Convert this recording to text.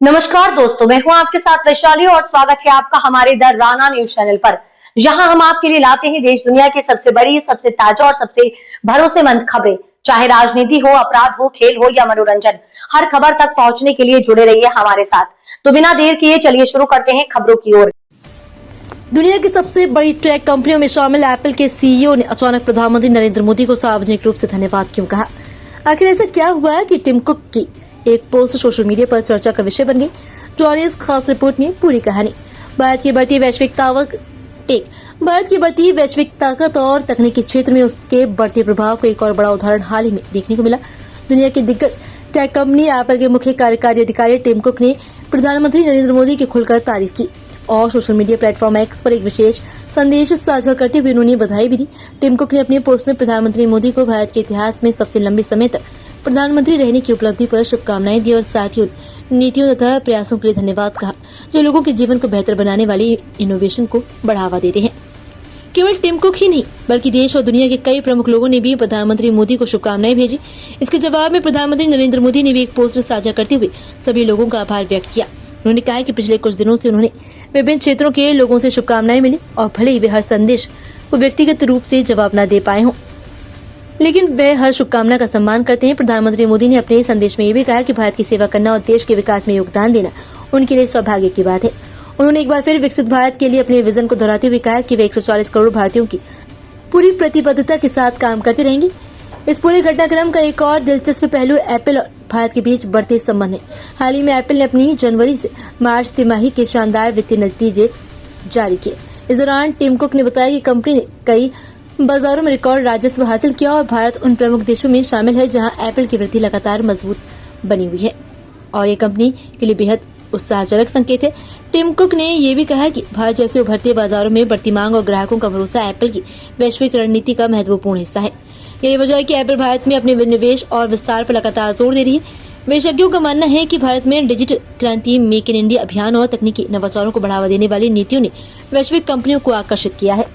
नमस्कार दोस्तों, मैं हूं आपके साथ वैशाली और स्वागत है आपका हमारे द राना न्यूज चैनल पर। जहां हम आपके लिए लाते हैं देश दुनिया की सबसे बड़ी, सबसे ताजा और सबसे भरोसेमंद खबरें। चाहे राजनीति हो, अपराध हो, खेल हो या मनोरंजन, हर खबर तक पहुंचने के लिए जुड़े रहिए हमारे साथ। तो बिना देर किए चलिए शुरू करते हैं खबरों की ओर। दुनिया की सबसे बड़ी टेक कंपनियों में शामिल एप्पल के सीईओ ने अचानक प्रधानमंत्री नरेंद्र मोदी को सार्वजनिक रूप से धन्यवाद क्यों कहा? आखिर ऐसा क्या हुआ है कि टिम कुक की एक पोस्ट सोशल मीडिया पर चर्चा का विषय बन गई? टॉरिस खास रिपोर्ट में पूरी कहानी। भारत की बढ़ती वैश्विक ताकत और तकनीकी क्षेत्र में उसके बढ़ते प्रभाव का एक और बड़ा उदाहरण हाल ही में देखने को मिला। दुनिया की दिग्गज टेक कंपनी एप्पल के मुख्य कार्यकारी अधिकारी टिम कुक ने प्रधानमंत्री नरेंद्र मोदी की खुलकर तारीफ की और सोशल मीडिया प्लेटफॉर्म एक्स पर एक विशेष संदेश साझा करते हुए उन्होंने बधाई भी दी। टिम कुक ने अपने पोस्ट में प्रधानमंत्री मोदी को भारत के इतिहास में सबसे लंबे समय तक प्रधानमंत्री रहने की उपलब्धि पर शुभकामनाएं दी और साथ ही उन नीतियों तथा प्रयासों के लिए धन्यवाद कहा जो लोगों के जीवन को बेहतर बनाने वाली इनोवेशन को बढ़ावा देते हैं। केवल टिम कुक ही नहीं बल्कि देश और दुनिया के कई प्रमुख लोगों ने भी प्रधानमंत्री मोदी को शुभकामनाएं भेजी। इसके जवाब में प्रधानमंत्री नरेंद्र मोदी ने भी एक पोस्ट साझा करते हुए सभी लोगों का आभार व्यक्त किया। उन्होंने कहा कि पिछले कुछ दिनों से उन्होंने विभिन्न क्षेत्रों के लोगों से शुभकामनाएं मिली और भले ही वे हर संदेश को व्यक्तिगत रूप से जवाब न दे पाए हों, लेकिन वे हर शुभकामना का सम्मान करते हैं। प्रधानमंत्री मोदी ने अपने संदेश में ये भी कहा कि भारत की सेवा करना और देश के विकास में योगदान देना उनके लिए सौभाग्य की बात है। उन्होंने एक बार फिर विकसित भारत के लिए अपने विजन को दोहराते हुए कहा कि वे 140 करोड़ भारतीयों की पूरी प्रतिबद्धता के साथ काम करते रहेंगे। इस पूरे घटनाक्रम का एक और दिलचस्प पहलू एप्पल और भारत के बीच बढ़ते संबंध है। हाल ही में एप्पल ने अपनी जनवरी से मार्च तिमाही के शानदार वित्तीय नतीजे जारी किए। इस दौरान टिम कुक ने बताया कि कंपनी ने कई बाजारों में रिकॉर्ड राजस्व हासिल किया और भारत उन प्रमुख देशों में शामिल है जहां एप्पल की वृद्धि लगातार मजबूत बनी हुई है और ये कंपनी के लिए बेहद उत्साहजनक संकेत है। टिम कुक ने यह भी कहा कि भारत जैसे उभरते बाजारों में बढ़ती मांग और ग्राहकों का भरोसा एप्पल की वैश्विक रणनीति का महत्वपूर्ण हिस्सा है। यही वजह है कि एप्पल भारत में अपने निवेश और विस्तार पर लगातार जोर दे रही है। विशेषज्ञों का मानना है कि भारत में डिजिटल क्रांति, मेक इन इंडिया अभियान और तकनीकी नवाचारों को बढ़ावा देने वाली नीतियों ने वैश्विक कंपनियों को आकर्षित किया है।